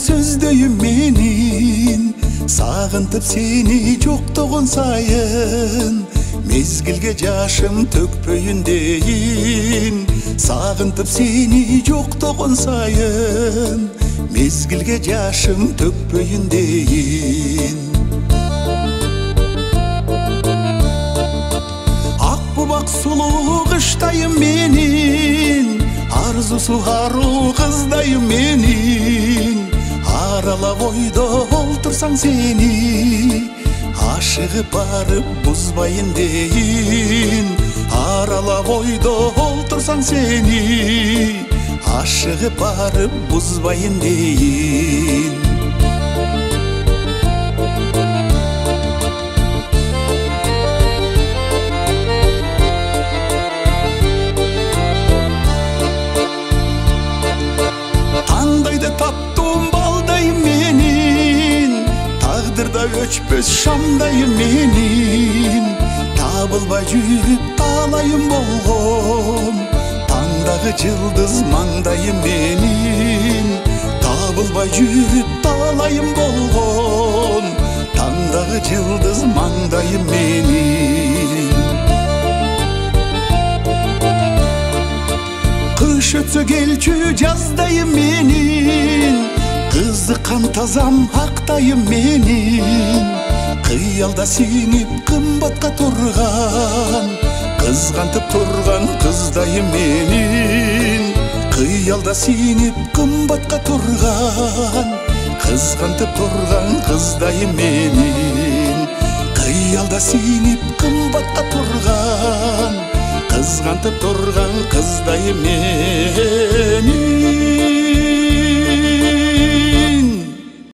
сөздөйүм менин, сагынтып сени жоктогон сайын, мезгилге жашым төкпөйүн дейин. Сагынтып сени жоктогон сайын, мезгилге жашым төкпөйүн дейин. Ак бубак сулуу кыштайым менин, арзусу аруу кыздайым менин. Аралап ойдо олтурсаң сени, ашыгып барып бузбайын дейин. Аралап ойдо олтурсаң сени, ашыгып барып бузбайын дейин. Таңдайды таптым балдайым менин, тагдырда өчпөс шамдайым менин. Табылбай жүрүп талайым болгон, таңдагы жылдыз маңдайым менин. Табылбай жүрүп талайым болгон, таңдагы жылдыз маңдайым менин. Кыш өтсө келчү жаздайым менин, кызыккан тазам актайым менин. Кыялда сиңип кымбатка турган, кызгантып турган кыздайым менин. Кыялда сиңип кымбатка турган, кызгантып турган кыздайым менин. Кыялда сиңип кымбатка турган, кызгантып турган кыздайым менин.